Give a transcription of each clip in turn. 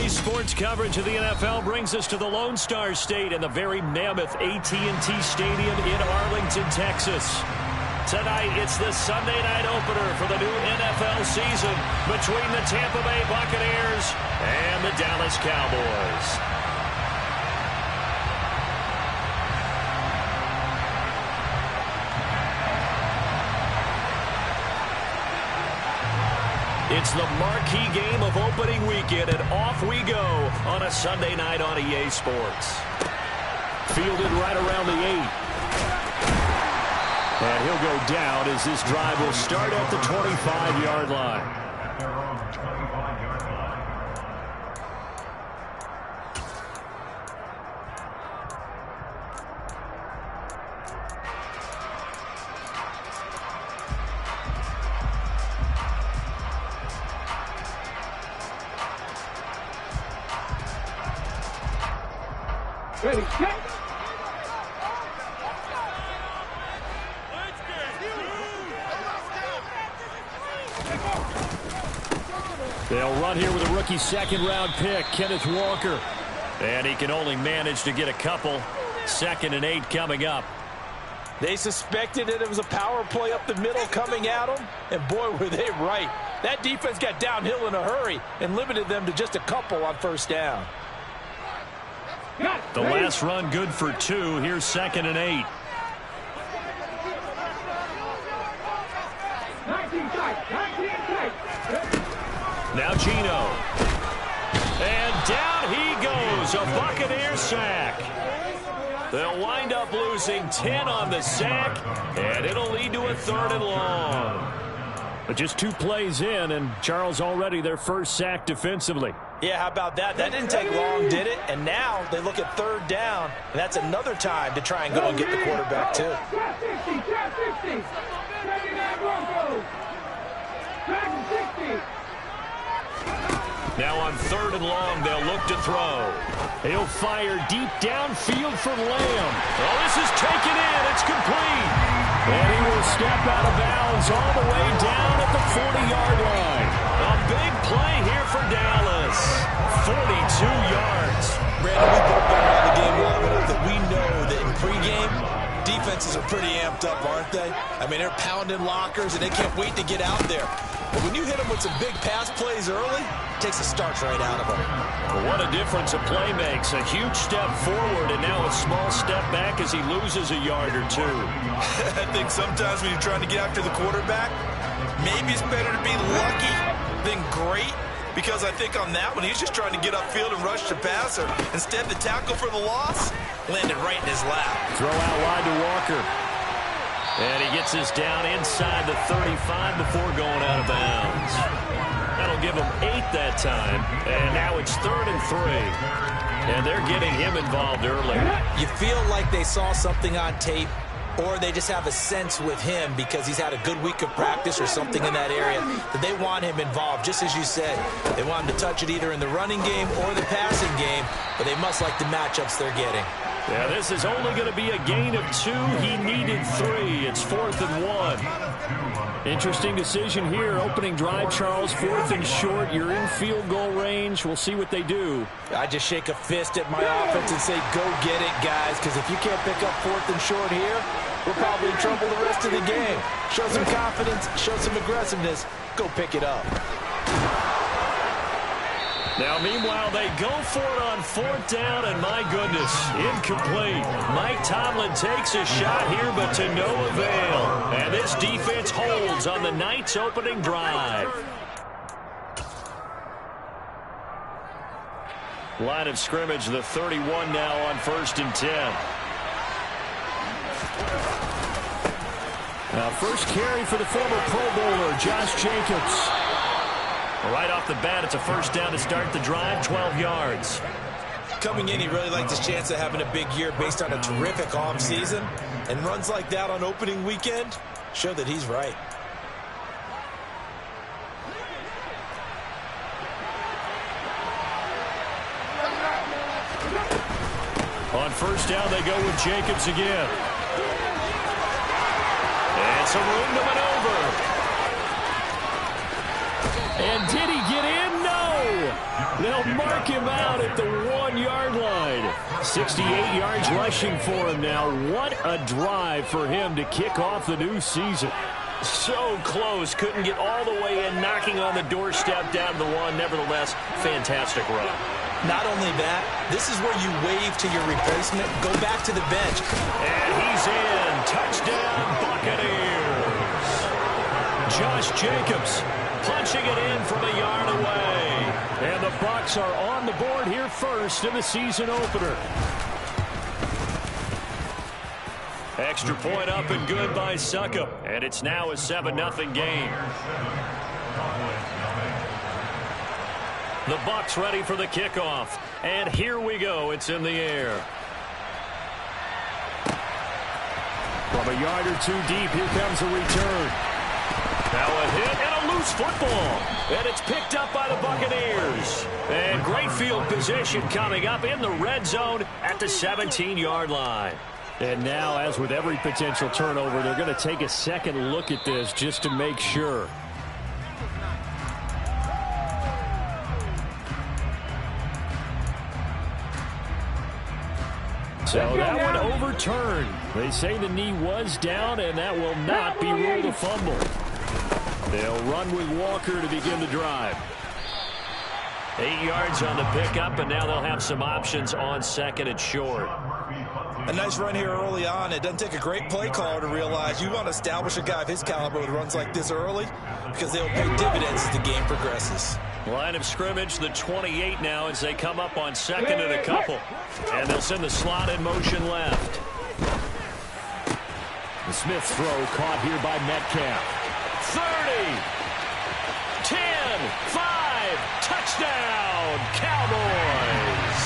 Daily sports coverage of the NFL brings us to the Lone Star State and the very mammoth AT&T Stadium in Arlington, Texas. Tonight, it's the Sunday night opener for the new NFL season between the Tampa Bay Buccaneers and the Dallas Cowboys. It's the marquee game of opening weekend, and off we go on a Sunday night on EA Sports. Fielded right around the 8. And he'll go down as this drive will start at the 25-yard line. Ready, set. They'll run here with a rookie second-round pick, Kenneth Walker. And he can only manage to get a couple. 2nd and 8 coming up. They suspected that it was a power play up the middle coming at them, and boy, were they right. That defense got downhill in a hurry and limited them to just a couple on first down. The last run good for 2. Here's 2nd and 8. Now Gino. And down he goes. A Buccaneer sack. They'll wind up losing 10 on the sack, and it'll lead to a 3rd and long. But just 2 plays in, and Charles already their first sack defensively. Yeah, how about that? That didn't take long, did it? And now they look at 3rd down, and that's another time to try and go and get the quarterback, too. Now on 3rd and long, they'll look to throw. He'll fire deep downfield for Lamb. Oh, this is taken in. It's complete. And he will step out of bounds all the way down at the 40-yard line. A big play here for Dallas. 42 yards. Brandon, we've both been around the game long enough that we know that in pregame, defenses are pretty amped up, aren't they? I mean, they're pounding lockers, and they can't wait to get out there. But when you hit them with some big pass plays early, it takes the starch right out of them. Well, what a difference a play makes. A huge step forward, and now a small step back as he loses a yard or 2. I think sometimes when you're trying to get after the quarterback, maybe it's better to be lucky than great. Because I think on that one, he's just trying to get upfield and rush the passer. Instead, the tackle for the loss landed right in his lap. Throw out wide to Walker. And he gets this down inside the 35 before going out of bounds. That'll give him 8 that time. And now it's 3rd and 3. And they're getting him involved early. You feel like they saw something on tape, or they just have a sense with him because he's had a good week of practice or something in that area that they want him involved. Just as you said, they want him to touch it either in the running game or the passing game, but they must like the matchups they're getting. Yeah, this is only going to be a gain of 2. He needed 3. It's 4th and 1. Interesting decision here. Opening drive, Charles. 4th and short. You're in field goal range. We'll see what they do. I just shake a fist at my offense and say, go get it, guys, because if you can't pick up 4th and short here, we're probably in trouble the rest of the game. Show some confidence, show some aggressiveness, go pick it up. Now, meanwhile, they go for it on 4th down, and my goodness, incomplete. Mike Tomlin takes a shot here, but to no avail. And this defense holds on the night's opening drive. Line of scrimmage, the 31 now on 1st and 10. Now, first carry for the former Pro Bowler, Josh Jacobs. Right off the bat, it's a first down to start the drive, 12 yards. Coming in, he really liked his chance of having a big year based on a terrific offseason. And runs like that on opening weekend show that he's right. On first down, they go with Jacobs again. And some room to maneuver. And did he get in? No! They'll mark him out at the 1-yard line. 68 yards rushing for him now. What a drive for him to kick off the new season. So close, couldn't get all the way in, knocking on the doorstep down to the 1. Nevertheless, fantastic run. Not only that, this is where you wave to your replacement, go back to the bench. And he's in. Touchdown, Buccaneers. Josh Jacobs punching it in from a yard away. And the Bucs are on the board here first in the season opener. Extra point up and good by Succop. And it's now a 7-0 game. The Bucs ready for the kickoff. And here we go. It's in the air. From a yard or two deep, here comes a return. Now a hit and a loose football. And it's picked up by the Buccaneers. And great field position coming up in the red zone at the 17-yard line. And now, as with every potential turnover, they're going to take a second look at this just to make sure. So that one overturned. They say the knee was down, and that will not be ruled a fumble. They'll run with Walker to begin the drive. 8 yards on the pickup, and now they'll have some options on second and short. A nice run here early on. It doesn't take a great play caller to realize you want to establish a guy of his caliber with runs like this early because they'll pay dividends as the game progresses. Line of scrimmage, the 28 now as they come up on second and a couple. And they'll send the slot in motion left. The Smith throw caught here by Metcalf. 30, 10, 5, touchdown, Cowboys.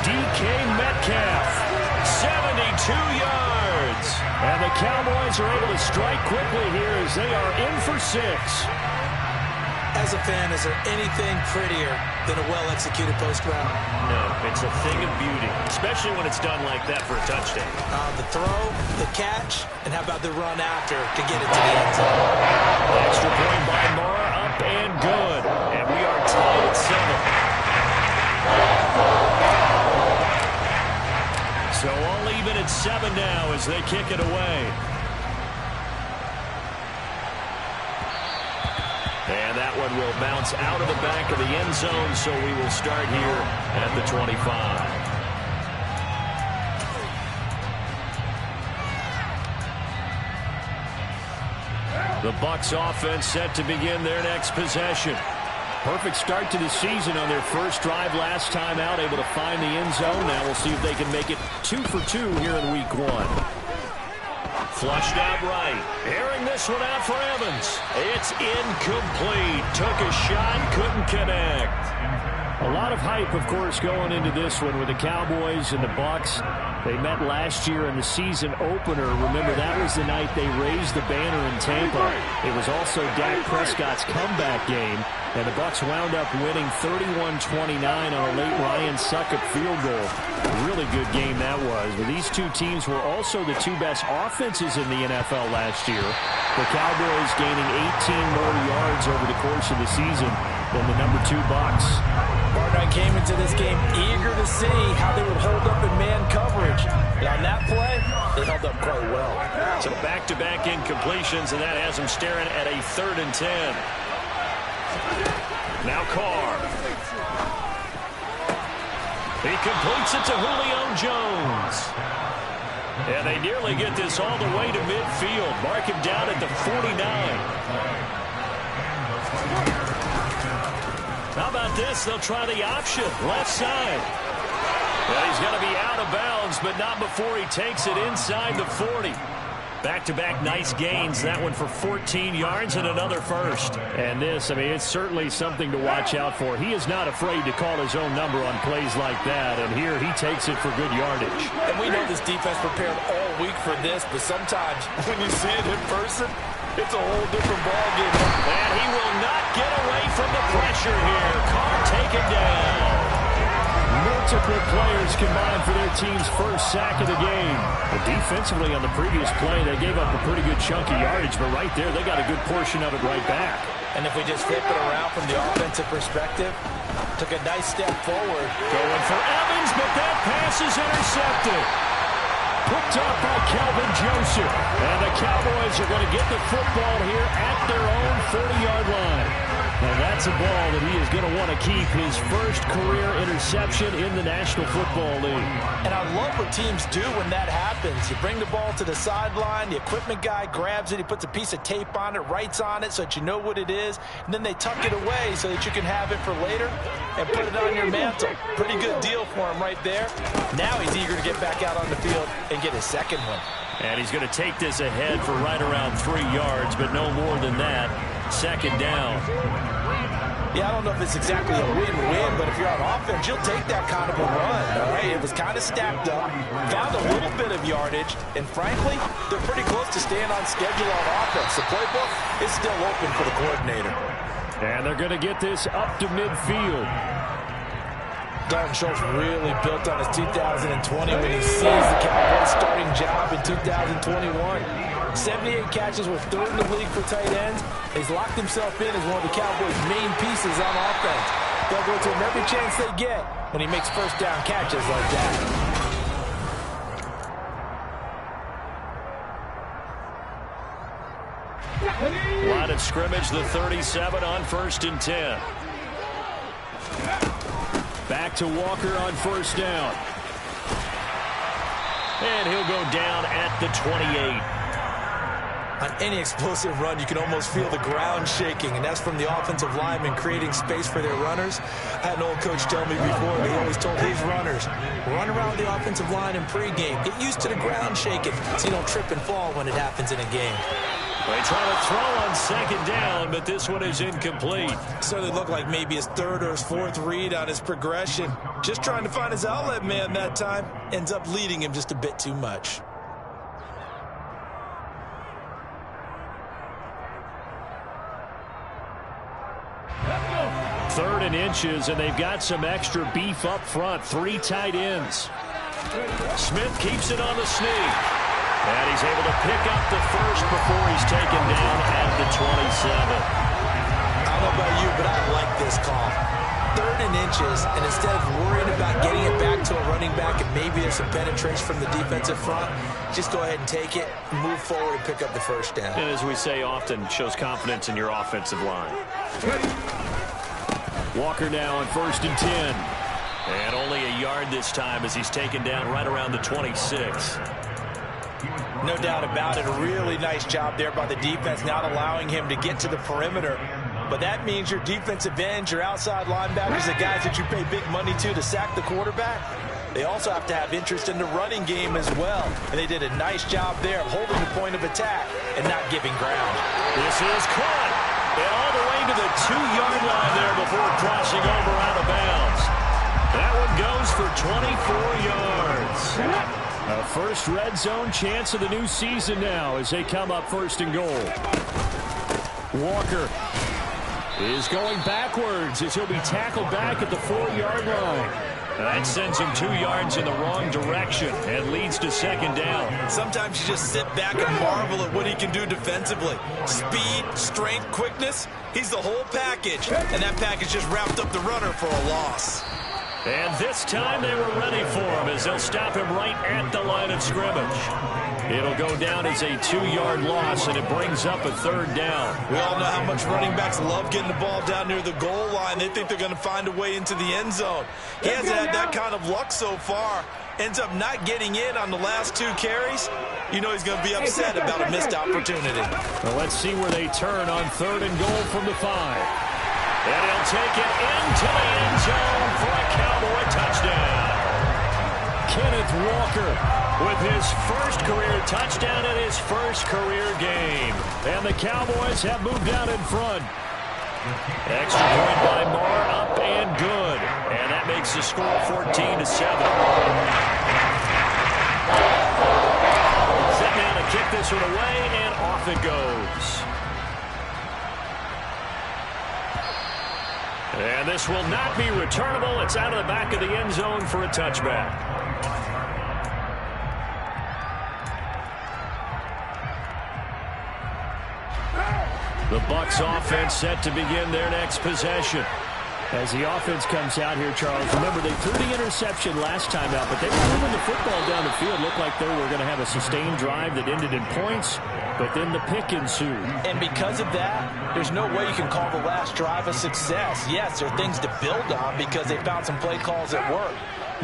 DK Metcalf. 72 yards. And the Cowboys are able to strike quickly here as they are in for 6. As a fan, is there anything prettier than a well-executed post route? No, it's a thing of beauty, especially when it's done like that for a touchdown. The throw, the catch, and how about the run after to get it to the end zone? Extra point by Mara, up and good. And we are tied at 7. So all even at 7 now as they kick it away. And that one will bounce out of the back of the end zone, so we will start here at the 25. The Bucs offense set to begin their next possession. Perfect start to the season on their first drive last time out, able to find the end zone. Now we'll see if they can make it 2 for 2 here in week 1. Flushed out right. Airing this one out for Evans. It's incomplete. Took a shot, couldn't connect. A lot of hype, of course, going into this one with the Cowboys and the Bucs. They met last year in the season opener. Remember, that was the night they raised the banner in Tampa. It was also Dak Prescott's comeback game. And the Bucs wound up winning 31-29 on a late Ryan Succop field goal. A really good game that was. But these two teams were also the two best offenses in the NFL last year. The Cowboys gaining 18 more yards over the course of the season than the number 2 Bucs. Barnard came into this game eager to see how they would hold up in man coverage. And on that play, they held up quite well. So back-to-back incompletions, and that has them staring at a 3rd and 10. Now Carr. He completes it to Julio Jones. And they nearly get this all the way to midfield. Mark him down at the 49. How about this? They'll try the option. Left side. Well, he's going to be out of bounds, but not before he takes it inside the 40. Back-to-back nice gains. That one for 14 yards and another first. And this, I mean, it's certainly something to watch out for. He is not afraid to call his own number on plays like that. And here he takes it for good yardage. And we know this defense prepared all week for this, but sometimes when you see it in person, it's a whole different ballgame. And he will not get away from the pressure here. Carr taken down. Multiple players combined for their team's first sack of the game. But defensively on the previous play, they gave up a pretty good chunk of yardage, but right there, they got a good portion of it right back. And if we just flip it around from the offensive perspective, Took a nice step forward. Going for Evans, but that pass is intercepted. Picked up by Calvin Joseph. And the Cowboys are going to get the football here at their own 40-yard line. And that's a ball that he is going to want to keep, his first career interception in the National Football League. And I love what teams do when that happens. You bring the ball to the sideline, the equipment guy grabs it, he puts a piece of tape on it, writes on it so that you know what it is, and then they tuck it away so that you can have it for later and put it on your mantle. Pretty good deal for him right there. Now he's eager to get back out on the field and get his second one. And he's going to take this ahead for right around 3 yards, but no more than that. Second down. Yeah, I don't know if it's exactly a win-win, but if you're on offense, you'll take that kind of a run, all right? It was kind of stacked up, found a little bit of yardage, and frankly, they're pretty close to staying on schedule on offense. The playbook is still open for the coordinator. And they're going to get this up to midfield. Dalton Schultz really built on his 2020 when he seized the Cowboys' starting job in 2021. 78 catches, were third in the league for tight ends. He's locked himself in as one of the Cowboys' main pieces on offense. They'll go to him every chance they get when he makes first down catches like that. Line of scrimmage, the 37 on 1st and 10. Back to Walker on first down. And he'll go down at the 28. On any explosive run, you can almost feel the ground shaking, and that's from the offensive linemen creating space for their runners. I had an old coach tell me before, he always told his runners, run around the offensive line in pregame. Get used to the ground shaking so you don't trip and fall when it happens in a game. They try to throw on second down, but this one is incomplete. Certainly looked like maybe his third or his fourth read on his progression. Just trying to find his outlet man that time. Ends up leading him just a bit too much. Third and inches, and they've got some extra beef up front. 3 tight ends. Smith keeps it on the sneak. And he's able to pick up the first before he's taken down at the 27. I don't know about you, but I like this call. Third and inches, and instead of worrying about getting it back to a running back and maybe there's some penetration from the defensive front, just go ahead and take it, move forward, and pick up the first down. And as we say often, shows confidence in your offensive line. Walker now on 1st and 10. And only a yard this time as he's taken down right around the 26. No doubt about it. A really nice job there by the defense, not allowing him to get to the perimeter. But that means your defensive ends, your outside linebackers, the guys that you pay big money to sack the quarterback, they also have to have interest in the running game as well. And they did a nice job there of holding the point of attack and not giving ground. This is caught. And all the way to the 2-yard line there before crossing over out of bounds. That one goes for 24 yards. A first red zone chance of the new season now as they come up 1st and goal. Walker is going backwards as he'll be tackled back at the 4-yard line. That sends him 2 yards in the wrong direction and leads to second down. Sometimes you just sit back and marvel at what he can do defensively. Speed, strength, quickness, he's the whole package. And that package just wrapped up the runner for a loss. And this time they were ready for him as they'll stop him right at the line of scrimmage. It'll go down as a 2-yard loss, and it brings up a 3rd down. We all know how much running backs love getting the ball down near the goal line. They think they're going to find a way into the end zone. He hasn't had that kind of luck so far. Ends up not getting in on the last 2 carries. You know he's going to be upset about a missed opportunity. Well, let's see where they turn on 3rd and goal from the 5. And he'll take it into the end zone for a Cowboy touchdown. Kenneth Walker with his first career touchdown in his first career game. And the Cowboys have moved out in front. Extra point by Marr, up and good. And that makes the score 14-7. Set down to kick this one away, and off it goes. And this will not be returnable. It's out of the back of the end zone for a touchback. The Bucs offense set to begin their next possession. As the offense comes out here, Charles, remember they threw the interception last time out, but they were moving the football down the field. Looked like they were going to have a sustained drive that ended in points, but then the pick ensued. And because of that, there's no way you can call the last drive a success. Yes, there are things to build on because they found some play calls that work.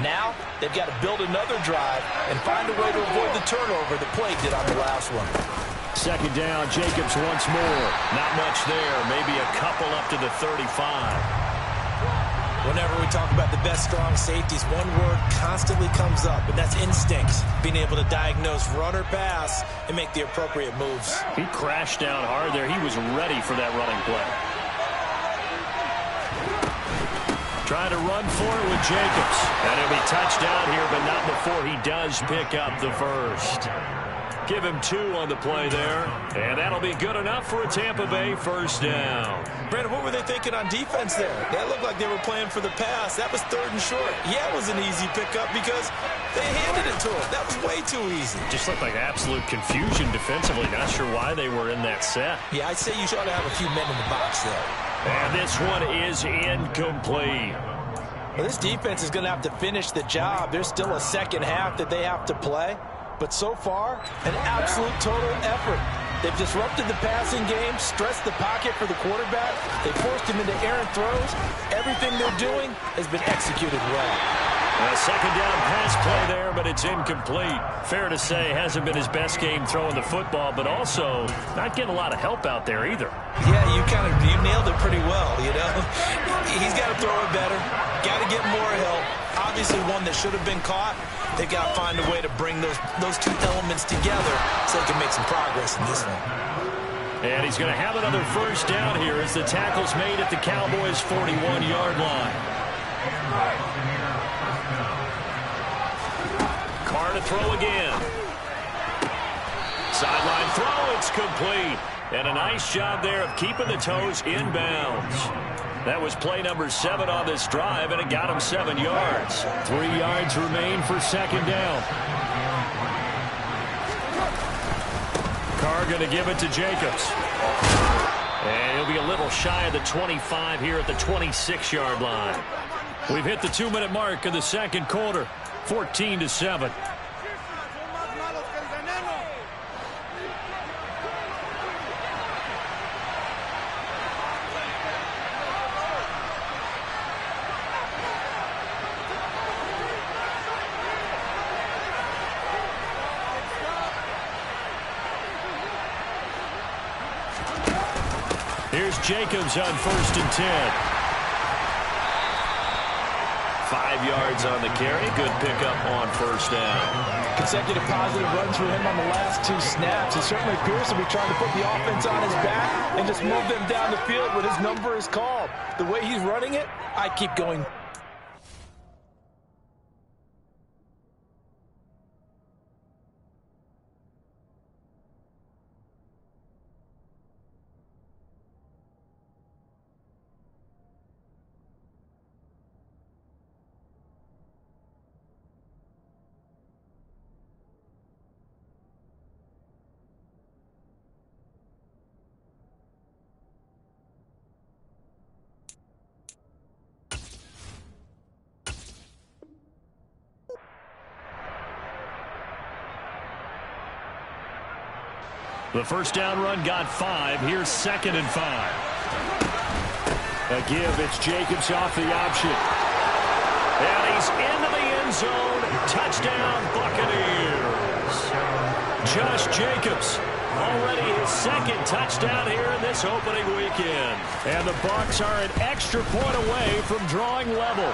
Now, they've got to build another drive and find a way to avoid the turnover the play did on the last one. Second down, Jacobs once more. Not much there, maybe a couple up to the 35. Whenever we talk about the best strong safeties, one word constantly comes up, and that's instincts. Being able to diagnose run or pass and make the appropriate moves. He crashed down hard there. He was ready for that running play. Trying to run for it with Jacobs. And he'll be touchdown here, but not before he does pick up the first. Give him 2 on the play there. And that'll be good enough for a Tampa Bay first down. Brandon, what were they thinking on defense there? That looked like they were playing for the pass. That was 3rd and short. Yeah, it was an easy pickup because they handed it to him. That was way too easy. Just looked like absolute confusion defensively. Not sure why they were in that set. Yeah, I'd say you ought to have a few men in the box there. And this one is incomplete. Well, this defense is going to have to finish the job. There's still a second half that they have to play. But so far, an absolute total effort. They've disrupted the passing game, stressed the pocket for the quarterback. They forced him into errant throws. Everything they're doing has been executed well. A second down pass play there, but it's incomplete. Fair to say, hasn't been his best game throwing the football, but also not getting a lot of help out there either. Yeah, you nailed it pretty well, you know. He's got to throw it better, got to get more help. Obviously one that should have been caught. They've got to find a way to bring those two elements together so they can make some progress in this one. And he's going to have another first down here as the tackle's made at the Cowboys' 41-yard line. Carr to throw again. Sideline throw, it's complete. And a nice job there of keeping the toes inbounds. That was play number 7 on this drive, and it got him 7 yards. 3 yards remain for second down. Carr going to give it to Jacobs. And he'll be a little shy of the 25 here at the 26-yard line. We've hit the 2-minute mark of the second quarter, 14-7. Here's Jacobs on 1st and 10. 5 yards on the carry. Good pickup on first down. Consecutive positive runs for him on the last 2 snaps. He certainly appears to be trying to put the offense on his back and just move them down the field when his number is called. The way he's running it, I keep going. The first down run got 5. Here's 2nd and 5. A give. It's Jacobs off the option. And he's into the end zone. Touchdown, Buccaneers. Josh Jacobs, already his 2nd touchdown here in this opening weekend. And the Bucs are an extra point away from drawing level.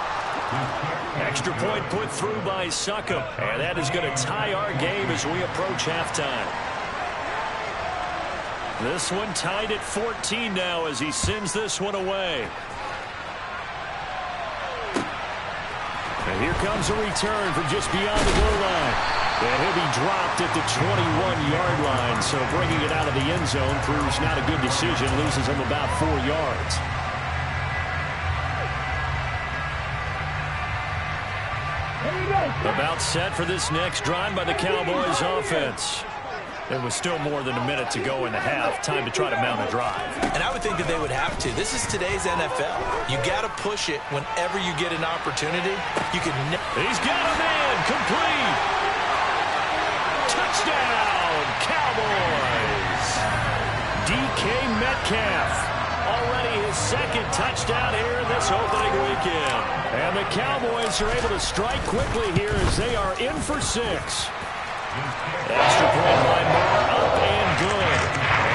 Extra point put through by Succop. And that is going to tie our game as we approach halftime. This one tied at 14 now as he sends this one away. And here comes a return from just beyond the goal line. And he'll be dropped at the 21-yard line. So bringing it out of the end zone proves not a good decision. Loses him about 4 yards. About set for this next drive by the Cowboys offense. There was still more than a minute to go in the half. Time to try to mount a drive. And I would think that they would have to. This is today's NFL. You got to push it whenever you get an opportunity. You can. He's got a man complete. Touchdown, Cowboys. DK Metcalf. Already his second touchdown here in this opening weekend. And the Cowboys are able to strike quickly here as they are in for 6. Extra point by Moore, up and good.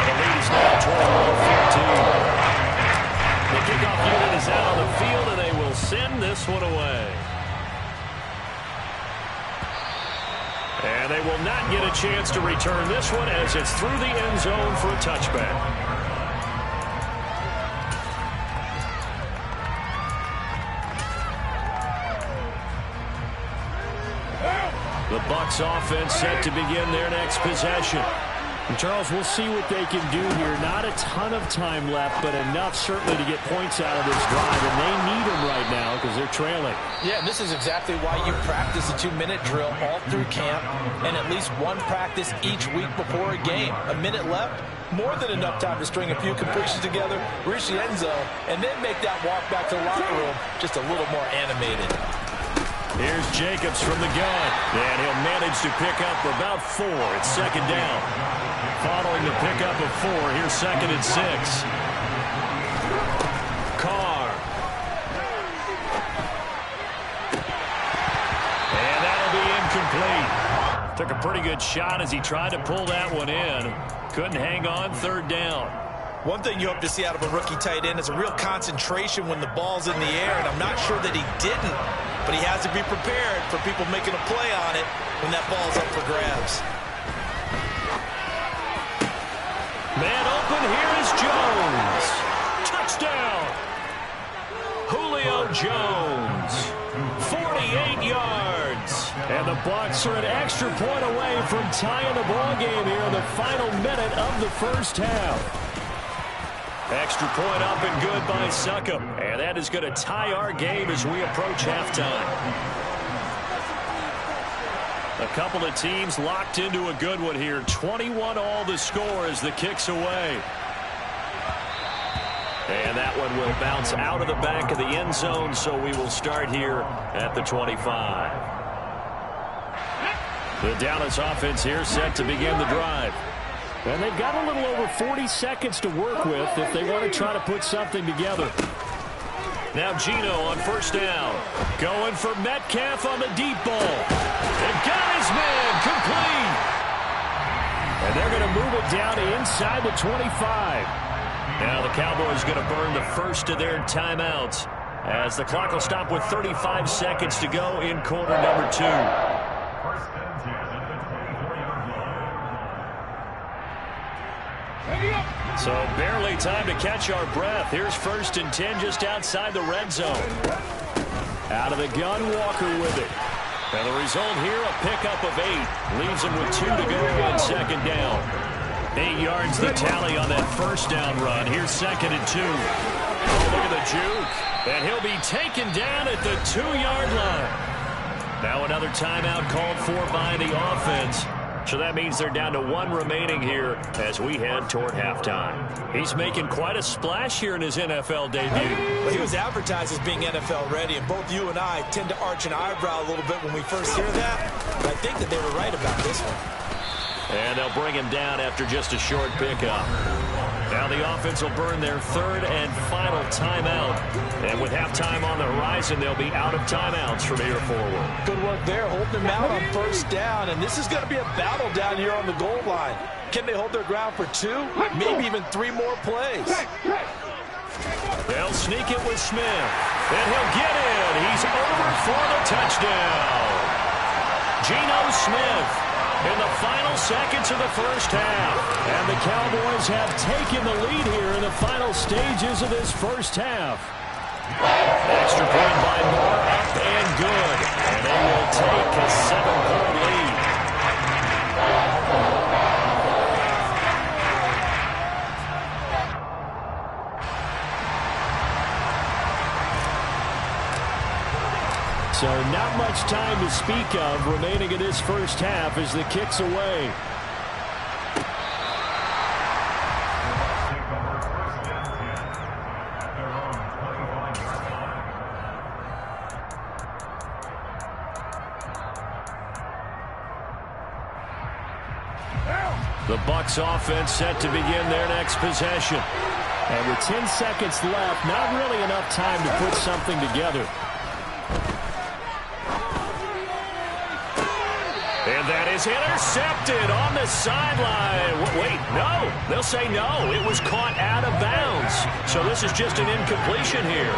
And the lead is now 12-14. The kickoff unit is out on the field, and they will send this one away. And they will not get a chance to return this one as it's through the end zone for a touchback. The Bucs offense set to begin their next possession. And Charles, we'll see what they can do here. Not a ton of time left, but enough certainly to get points out of this drive. And they need them right now because they're trailing. Yeah, this is exactly why you practice a 2-minute drill all through camp and at least one practice each week before a game. A minute left, more than enough time to string a few completions together, reach the end zone, and then make that walk back to the locker room just a little more animated. Here's Jacobs from the gun, and he'll manage to pick up about 4. It's second down. Following the pickup of 4, here's second and 6. Carr. And that'll be incomplete. Took a pretty good shot as he tried to pull that one in. Couldn't hang on, third down. One thing you hope to see out of a rookie tight end is a real concentration when the ball's in the air, and I'm not sure that he didn't. But he has to be prepared for people making a play on it when that ball's up for grabs. Man open, here is Jones. Touchdown. Julio Jones. 48 yards. And the Bucs are an extra point away from tying the ball game here in the final minute of the first half. Extra point up and good by Succop. And that is going to tie our game as we approach halftime. A couple of teams locked into a good one here. 21-all the score as the kick's away. And that one will bounce out of the back of the end zone, so we will start here at the 25. The Dallas offense here set to begin the drive. And they've got a little over 40 seconds to work with if they want to try to put something together. Now Geno on first down. Going for Metcalf on the deep ball. And got his man complete. And they're going to move it down to inside the 25. Now the Cowboys going to burn the first of their timeouts as the clock will stop with 35 seconds to go in quarter number 2. So barely time to catch our breath. Here's first and 10 just outside the red zone. Out of the gun, Walker with it. And the result here, a pickup of 8. Leaves him with 2 to go on second down. 8 yards the tally on that first down run. Here's second and 2. Oh, look at the juke. And he'll be taken down at the 2-yard line. Now another timeout called for by the offense. So that means they're down to 1 remaining here as we head toward halftime. He's making quite a splash here in his NFL debut. Well, he was advertised as being NFL ready, and both you and I tend to arch an eyebrow a little bit when we first hear that. But I think that they were right about this one. And they'll bring him down after just a short pickup. Now the offense will burn their third and final timeout. And with halftime on the horizon, they'll be out of timeouts from here forward. Good work there, holding them out on first down. And this is going to be a battle down here on the goal line. Can they hold their ground for 2, maybe even 3 more plays? They'll sneak it with Smith. And he'll get in. He's over for the touchdown. Geno Smith in the final seconds of the first half. And the Cowboys have taken the lead here in the final stages of this first half. Extra point by Moore, up and good. And they will take a 7-point lead. So not much time to speak of remaining in this first half as the kick's away. The Bucs offense set to begin their next possession. And with 10 seconds left, not really enough time to put something together. And that is intercepted on the sideline. Wait, no. They'll say no. It was caught out of bounds. So this is just an incompletion here.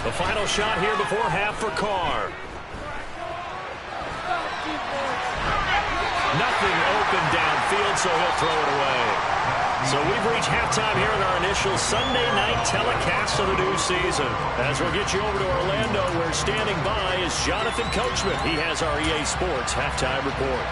The final shot here before half for Carr. Nothing open downfield, so he'll throw it away. So we've reached halftime here in our initial Sunday night telecast of the new season. As we'll get you over to Orlando, where standing by is Jonathan Coachman. He has our EA Sports halftime report.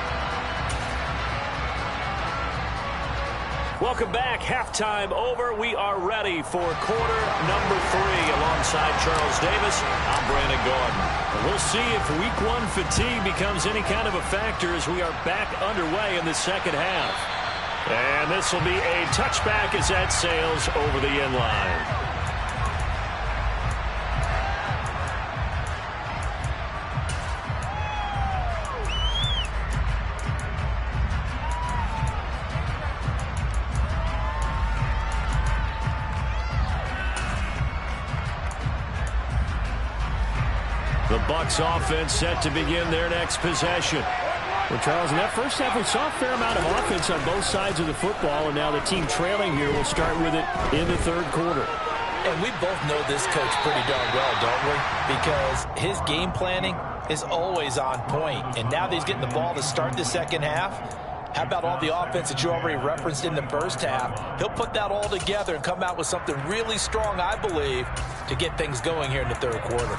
Welcome back. Halftime over. We are ready for quarter number 3 alongside Charles Davis. I'm Brandon Gordon. And we'll see if week 1 fatigue becomes any kind of a factor as we are back underway in the second half. And this will be a touchback as that sails over the end line. The Bucs offense set to begin their next possession. Well, Charles, in that first half, we saw a fair amount of offense on both sides of the football, and now the team trailing here will start with it in the third quarter. And we both know this coach pretty darn well, don't we? Because his game planning is always on point. And now that he's getting the ball to start the second half, how about all the offense that you already referenced in the first half? He'll put that all together and come out with something really strong, I believe, to get things going here in the third quarter.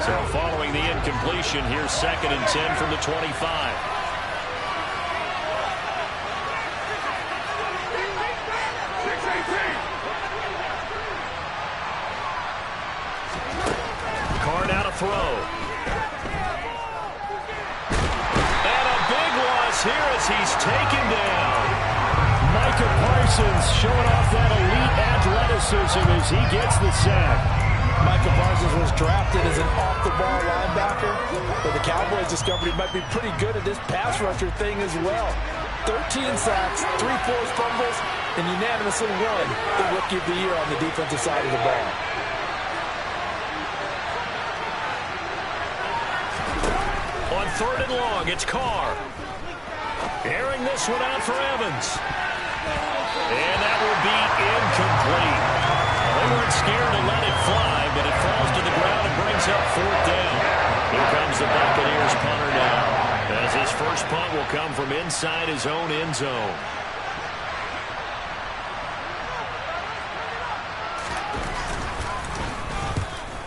So following the incompletion, here's 2nd and 10 from the 25. Carr now to throw. And a big loss here as he's taken down. Micah Parsons showing off that elite athleticism as he gets the sack. Micah Parsons was drafted as an off-the-ball linebacker, but the Cowboys discovered he might be pretty good at this pass rusher thing as well. 13 sacks, 3 forced fumbles, and unanimously won the Rookie of the Year on the defensive side of the ball. On 3rd and long, it's Carr. Airing this one out for Evans. And that will be incomplete. They weren't scared to let it fly, but it falls to the ground and brings up 4th down. Here comes the Buccaneers punter now, as his first punt will come from inside his own end zone.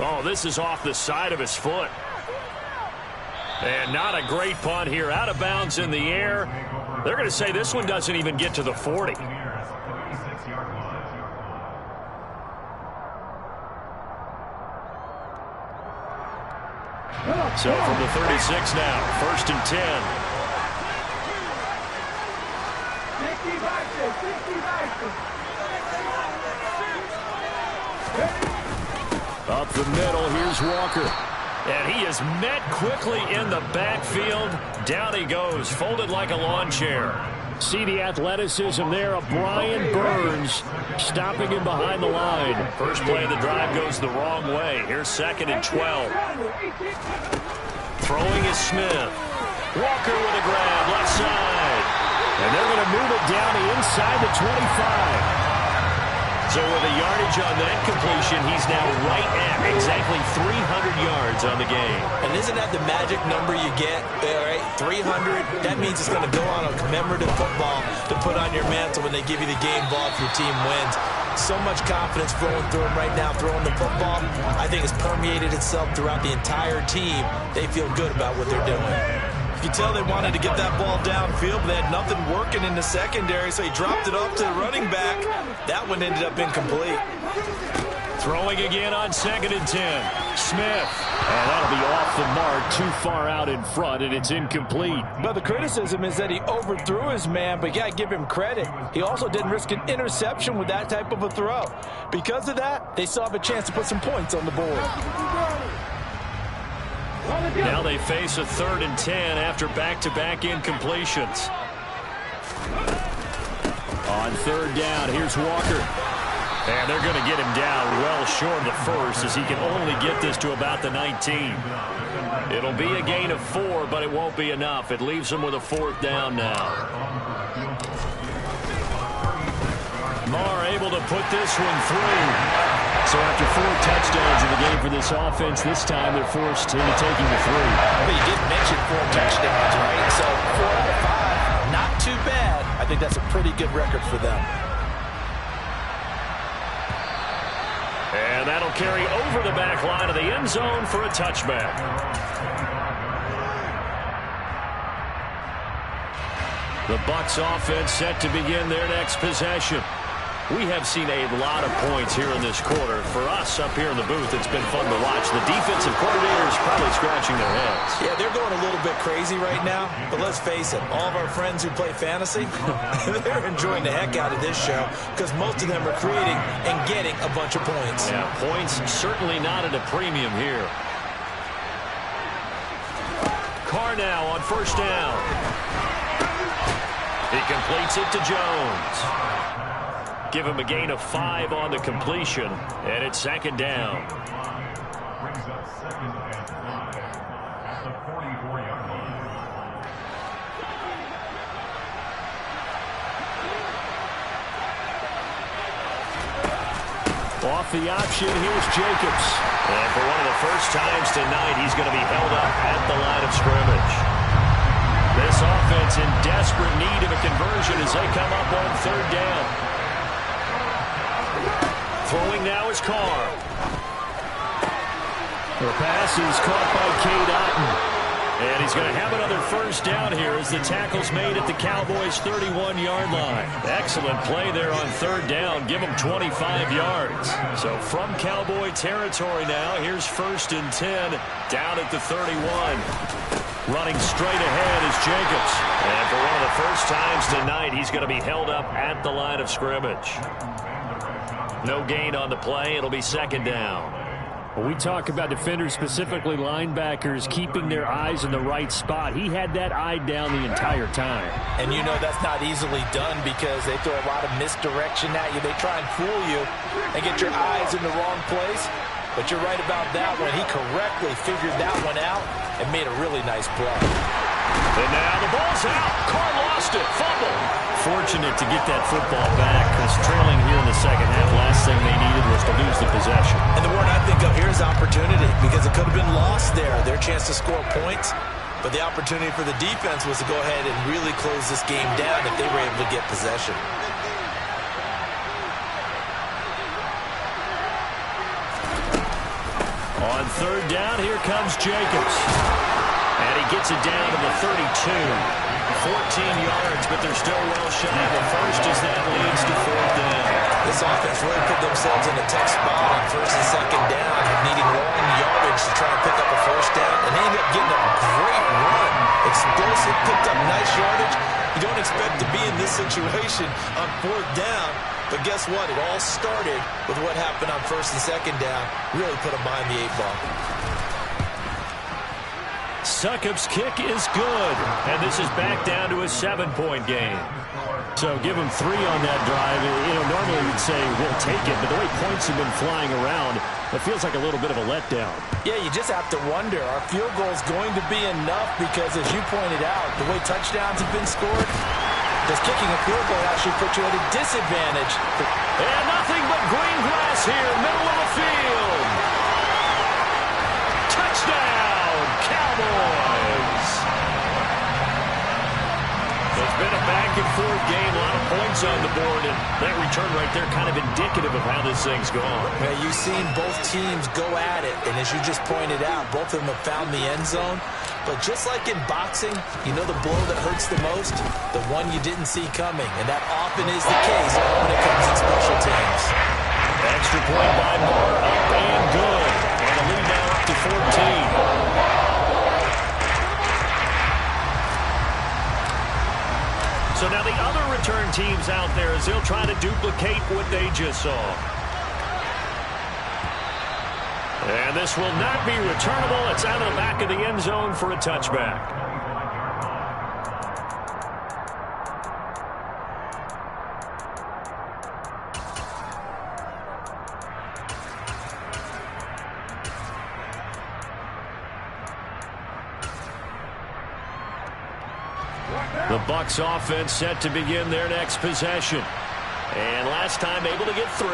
Oh, this is off the side of his foot. And not a great punt here. Out of bounds in the air. They're going to say this one doesn't even get to the 40. So from the 36 now, 1st and 10. Up the middle, here's Walker. And he is met quickly in the backfield. Down he goes, folded like a lawn chair. See the athleticism there of Brian Burns stopping him behind the line. First play of the drive goes the wrong way. Here's 2nd and 12. Throwing is Smith. Walker with a grab, left side. And they're going to move it down to inside the 25. So with a yardage on that completion, he's now right at exactly 300 yards on the game. And isn't that the magic number you get? All right, 300. That means it's going to go on a commemorative football to put on your mantle when they give you the game ball if your team wins. So much confidence flowing through him right now, throwing the football. I think it's permeated itself throughout the entire team. They feel good about what they're doing. You can tell they wanted to get that ball downfield, but they had nothing working in the secondary, so he dropped it off to the running back. That one ended up incomplete. Throwing again on 2nd and 10. Smith. And that'll be off the mark, too far out in front, and it's incomplete. But the criticism is that he overthrew his man, but yeah, give him credit. He also didn't risk an interception with that type of a throw. Because of that, they still have a chance to put some points on the board. Now they face a 3rd and 10 after back-to-back incompletions. On 3rd down, here's Walker. And they're going to get him down well short of the first, as he can only get this to about the 19. It'll be a gain of 4, but it won't be enough. It leaves him with a 4th down now. Marr able to put this one through. So after 4 touchdowns in the game for this offense, this time they're forced into taking the 3. But you did mention 4 touchdowns, right? So 4 out of 5, not too bad. I think that's a pretty good record for them. And that'll carry over the back line of the end zone for a touchback. The Bucs offense set to begin their next possession. We have seen a lot of points here in this quarter. For us up here in the booth, it's been fun to watch. The defensive coordinators probably scratching their heads. Yeah, they're going a little bit crazy right now. But let's face it, all of our friends who play fantasy, they're enjoying the heck out of this show because most of them are creating and getting a bunch of points. Yeah, points certainly not at a premium here. Carr now on 1st down. He completes it to Jones. Give him a gain of 5 on the completion, and it's 2nd down. Off the option, here's Jacobs. And for one of the first times tonight, he's going to be held up at the line of scrimmage. This offense in desperate need of a conversion as they come up on 3rd down. Throwing now is Carr. The pass is caught by Cade Otton. And he's going to have another 1st down here as the tackle's made at the Cowboys' 31-yard line. Excellent play there on 3rd down. Give them 25 yards. So from Cowboy territory now, here's 1st and 10 down at the 31. Running straight ahead is Jacobs. And for one of the first times tonight, he's going to be held up at the line of scrimmage. No gain on the play. It'll be 2nd down. When we talk about defenders, specifically linebackers, keeping their eyes in the right spot, he had that eye down the entire time. And you know that's not easily done because they throw a lot of misdirection at you. They try and fool you and get your eyes in the wrong place. But you're right about that one. He correctly figured that one out and made a really nice play. And now the ball's out. Carr lost it. Fumble. Fortunate to get that football back because trailing here in the 2nd half, last thing they needed was to lose the possession. And the word I think of here is opportunity because it could have been lost there. Their chance to score points. But the opportunity for the defense was to go ahead and really close this game down if they were able to get possession. On 3rd down, here comes Jacobs. And he gets it down to the 32. 14 yards, but they're still well shy of the first as that leads to 4th down. This offense really put themselves in a tough spot on 1st and 2nd down, needing long yardage to try and pick up a 1st down, and they ended up getting a great run. Explosive, picked up nice yardage. You don't expect to be in this situation on 4th down, but guess what? It all started with what happened on 1st and 2nd down. Really put them behind the 8 ball. Succop's kick is good, and this is back down to a 7-point game. So give them 3 on that drive. You know, normally we'd say we'll take it, but the way points have been flying around, it feels like a little bit of a letdown. Yeah, you just have to wonder, are field goals going to be enough? Because as you pointed out, the way touchdowns have been scored, does kicking a field goal actually put you at a disadvantage? And nothing but green grass here, middle of the field. Touchdown, Cowboys. It's been a back-and-forth game, a lot of points on the board, and that return right there kind of indicative of how this thing's gone. Yeah, you've seen both teams go at it, and as you just pointed out, both of them have found the end zone. But just like in boxing, you know the blow that hurts the most? The one you didn't see coming, and that often is the case when it comes to special teams. Extra point by Moore, up and good. And the lead now up to 14. So now the other return teams out there as they'll try to duplicate what they just saw. And this will not be returnable. It's out of the back of the end zone for a touchback. The Bucs offense set to begin their next possession. And last time able to get 3.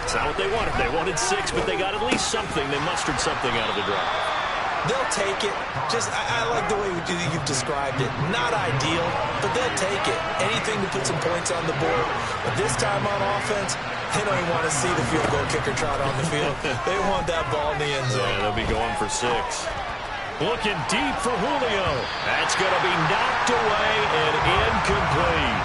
It's not what they wanted. They wanted 6, but they got at least something. They mustered something out of the drive. They'll take it. I like the way you've described it. Not ideal, but they'll take it. Anything to put some points on the board. But this time on offense, they don't even want to see the field goal kicker trot on the field. They want that ball in the end zone. Yeah, they'll be going for 6. Looking deep for Julio. That's going to be knocked away and incomplete.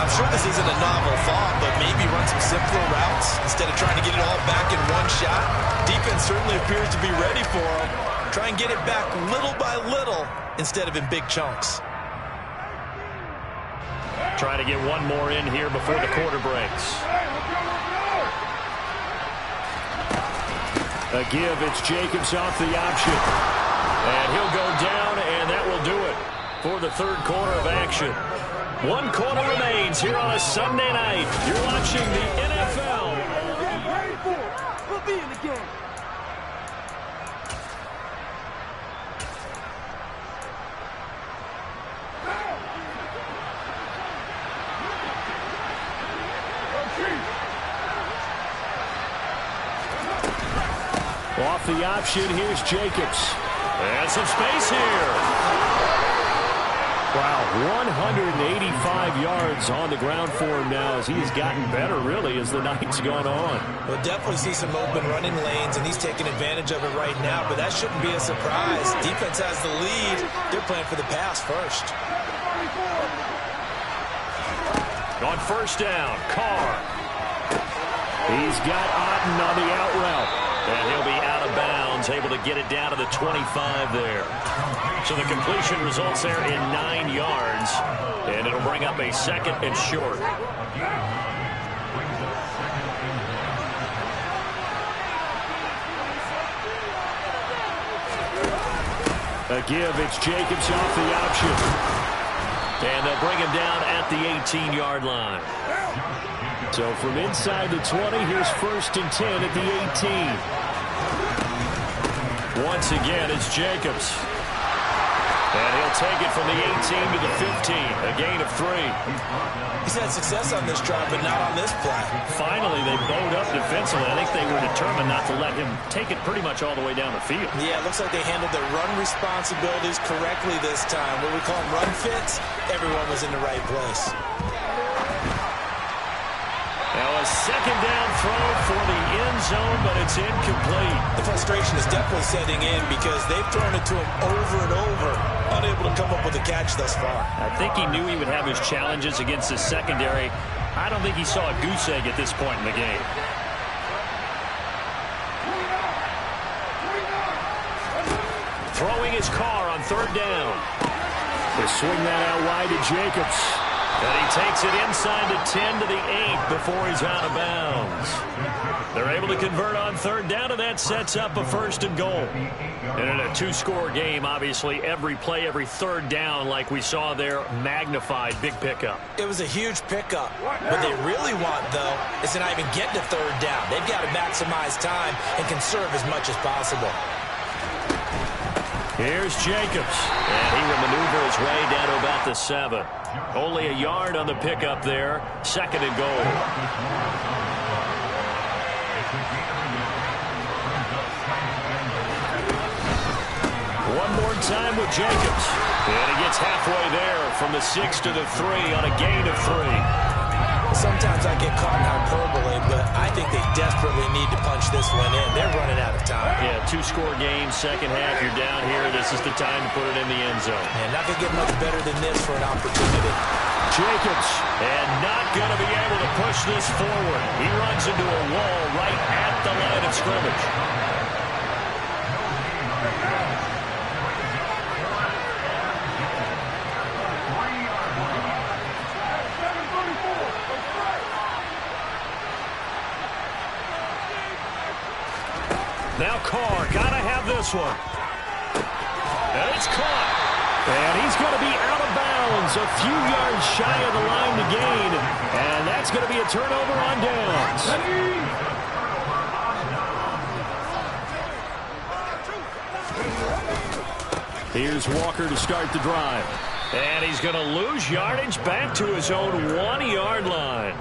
I'm sure this isn't a novel thought, but maybe run some simpler routes instead of trying to get it all back in one shot. Defense certainly appears to be ready for him. Try and get it back little by little instead of in big chunks. Try to get one more in here before the quarter breaks. A give, it's Jacobs off the option. And he'll go down, and that will do it for the third quarter of action. 1 quarter remains here on a Sunday night. You're watching the NFL. We'll be in the game. Off the option, here's Jacobs. And some space here. Wow, 185 yards on the ground for him now as he has gotten better, really, as the night's gone on. We'll definitely see some open running lanes, and he's taking advantage of it right now, but that shouldn't be a surprise. Defense has the lead. They're playing for the pass first. On first down, Carr. He's got Otten on the out route. And he'll be out of bounds, able to get it down to the 25 there. So the completion results there in 9 yards. And it'll bring up a second and short. A give, it's Jacobs off the option. And they'll bring him down at the 18-yard line. So from inside the 20, here's 1st and 10 at the 18. Once again, it's Jacobs. And he'll take it from the 18 to the 15, a gain of 3. He's had success on this drive, but not on this play. Finally, they bowed up defensively. I think they were determined not to let him take it pretty much all the way down the field. Yeah, it looks like they handled their run responsibilities correctly this time. What we call them run fits, everyone was in the right place. Now a second down throw for the end zone, but it's incomplete. The frustration is definitely setting in because they've thrown it to him over and over, unable to come up with a catch thus far. I think he knew he would have his challenges against his secondary. I don't think he saw a goose egg at this point in the game. Throwing his Carr on third down. They swing that out wide to Jacobs. And he takes it inside the 10 to the 8 before he's out of bounds. They're able to convert on third down, and that sets up a 1st and goal. And in a 2-score game, obviously, every play, every third down, like we saw there, magnified, big pickup. It was a huge pickup. What they really want, though, is to not even get to third down. They've got to maximize time and conserve as much as possible. Here's Jacobs, and he will maneuver his way down to about the 7. Only a yard on the pickup there, 2nd and goal. One more time with Jacobs. And he gets halfway there from the 6 to the 3 on a gain of 3. Sometimes I get caught in hyperbole, but I think they desperately need to punch this one in. They're running out of time. Yeah, two-score game, second half. You're down here. This is the time to put it in the end zone. And not going to get much better than this for an opportunity. Jacobs, and not going to be able to push this forward. He runs into a wall right at the line of scrimmage. Now Carr, gotta have this one. And it's caught. And he's going to be out of bounds, a few yards shy of the line to gain. And that's going to be a turnover on downs. Here's Walker to start the drive. And he's going to lose yardage back to his own 1-yard line.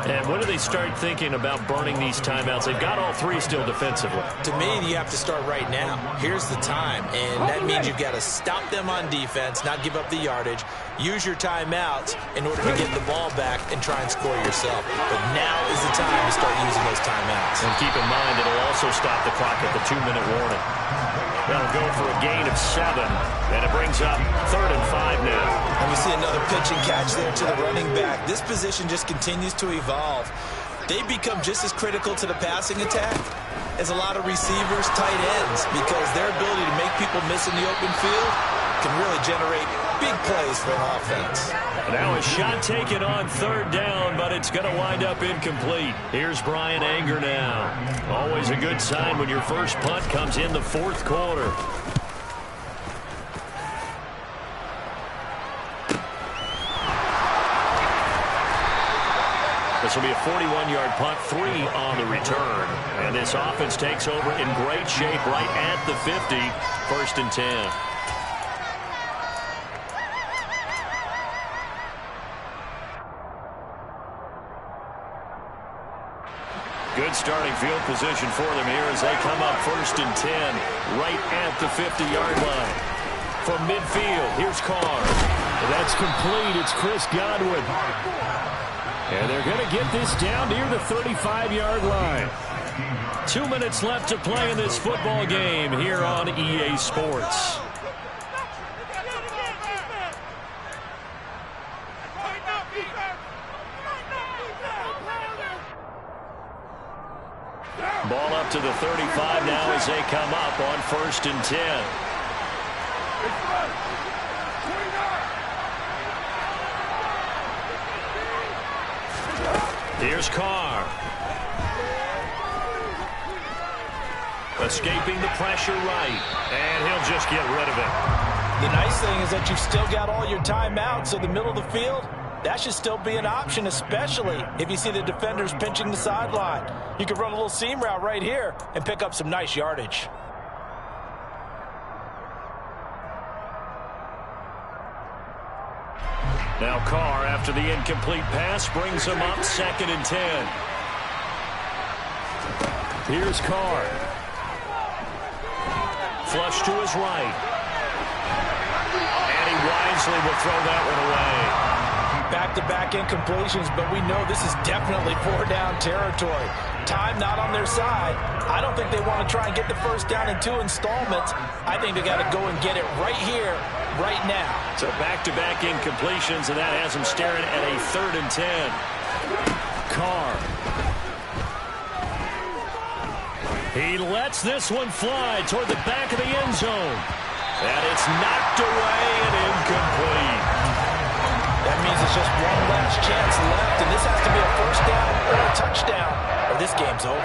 And when do they start thinking about burning these timeouts? They've got all three still defensively. To me, you have to start right now. Here's the time, and that means you've got to stop them on defense, not give up the yardage, use your timeouts in order to get the ball back and try and score yourself. But now is the time to start using those timeouts. And keep in mind, it'll also stop the clock at the 2-minute warning. That'll go for a gain of 7, and it brings up 3rd and 5 now. And we see another pitch and catch there to the running back. This position just continues to evolve. They become just as critical to the passing attack as a lot of receivers, tight ends, because their ability to make people miss in the open field can really generate big plays for an offense. Now a shot taken on 3rd down, but it's going to wind up incomplete. Here's Brian Anger now. Always a good sign when your first punt comes in the 4th quarter. This will be a 41-yard punt, 3 on the return. And this offense takes over in great shape right at the 50, 1st and 10. Good starting field position for them here as they come up 1st and 10, right at the 50-yard line. From midfield, here's Carr. That's complete. It's Chris Godwin. And they're going to get this down near the 35-yard line. 2 minutes left to play in this football game here on EA Sports. Ball up to the 35 now as they come up on 1st and 10. Here's Carr. Escaping the pressure right. And he'll just get rid of it. The nice thing is that you've still got all your timeouts, so the middle of the field, that should still be an option, especially if you see the defenders pinching the sideline. You can run a little seam route right here and pick up some nice yardage. Now Carr, after the incomplete pass, brings him up 2nd and 10. Here's Carr. Flush to his right. And he wisely will throw that one away. Back-to-back incompletions, but we know this is definitely 4-down territory. Time not on their side. I don't think they want to try and get the first down in 2 installments. I think they got to go and get it right here, right now. So back-to-back incompletions, and that has them staring at a 3rd and 10. Carr. He lets this one fly toward the back of the end zone. And it's knocked away and incomplete. That means it's just one last chance left, and this has to be a 1st down or a touchdown, or this game's over.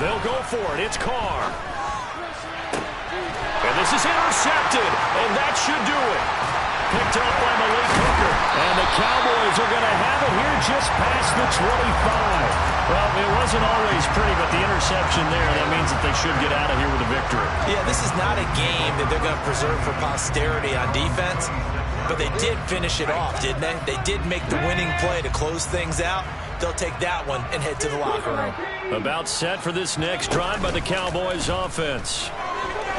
They'll go for it. It's Carr. And this is intercepted, and that should do it. Picked up by Malik Hooker. And the Cowboys are going to have it here just past the 25. Well, it wasn't always pretty, but the interception there, that means that they should get out of here with a victory. Yeah, this is not a game that they're going to preserve for posterity on defense. But they did finish it off, didn't they? They did make the winning play to close things out. They'll take that one and head to the locker room. About set for this next drive by the Cowboys offense.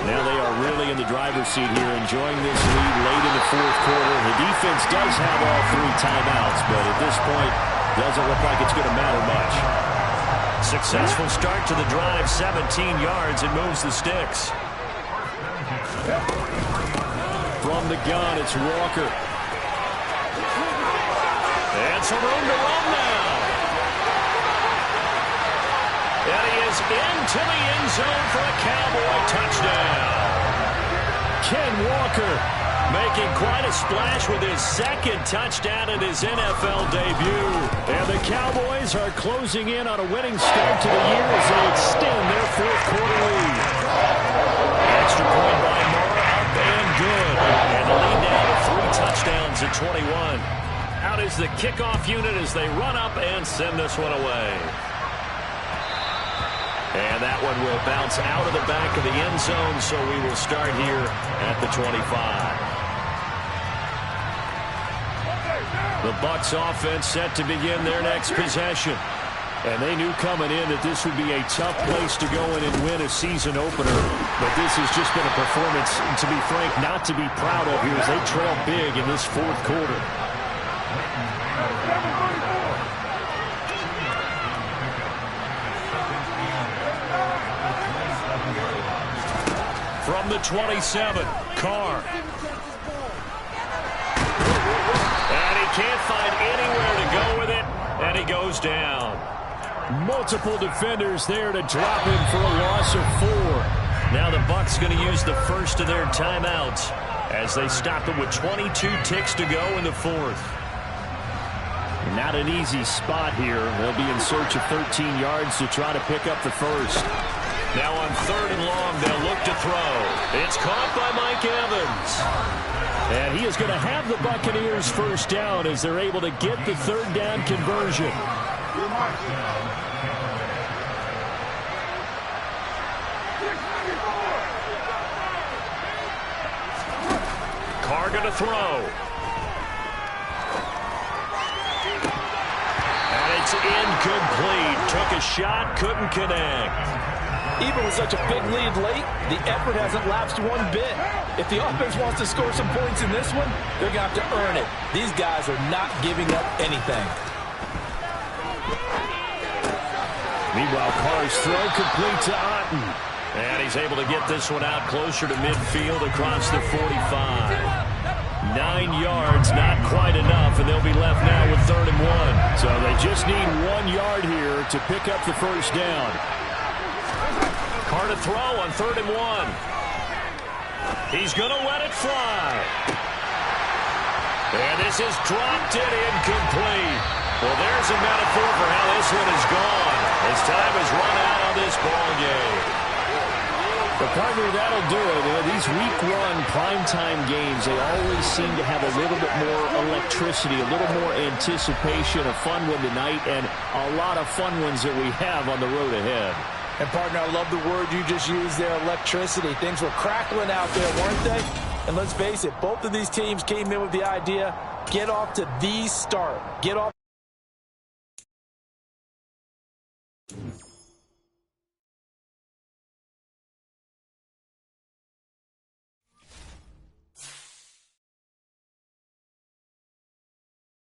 Now they are really in the driver's seat here, enjoying this lead late in the fourth quarter. The defense does have all 3 timeouts, but at this point, doesn't look like it's going to matter much. Successful start to the drive, 17 yards, and moves the sticks. From the gun, it's Walker. And some room to run now. And he is into the end zone for a Cowboy touchdown. Ken Walker making quite a splash with his second touchdown in his NFL debut. And the Cowboys are closing in on a winning start to the year as they extend their fourth quarter lead. Extra point by Moore, up and good. And the lead now to 3 touchdowns at 21. Out is the kickoff unit as they run up and send this one away. And that one will bounce out of the back of the end zone, so we will start here at the 25. The Bucs offense set to begin their next possession. And they knew coming in that this would be a tough place to go in and win a season opener. But this has just been a performance, to be frank, not to be proud of here as they trail big in this fourth quarter. From the 27, Carr. And he can't find anywhere to go with it, and he goes down. Multiple defenders there to drop him for a loss of 4. Now the Bucs going to use the first of their timeouts as they stop him with 22 ticks to go in the fourth. Not an easy spot here. They'll be in search of 13 yards to try to pick up the first. Now on 3rd and long, they'll look to throw. It's caught by Mike Evans. And he is going to have the Buccaneers first down as they're able to get the 3rd down conversion. Carr going to throw. And it's incomplete. Took a shot, couldn't connect. Even with such a big lead late, the effort hasn't lapsed one bit. If the offense wants to score some points in this one, they're going to have to earn it. These guys are not giving up anything. Meanwhile, Carr's throw complete to Otten. And he's able to get this one out closer to midfield across the 45. 9 yards, not quite enough, and they'll be left now with 3rd and 1. So they just need 1 yard here to pick up the first down. Carr to throw on 3rd and 1. He's going to let it fly. And this is dropped it incomplete. Well, there's a metaphor for how this one is gone. As time has run out on this ball game. But partner, that'll do it. These week 1 primetime games, they always seem to have a little bit more electricity, a little more anticipation, a fun one tonight, and a lot of fun ones that we have on the road ahead. And, partner, I love the word you just used there, electricity. Things were crackling out there, weren't they? And let's face it, both of these teams came in with the idea, get off to the start. Get off.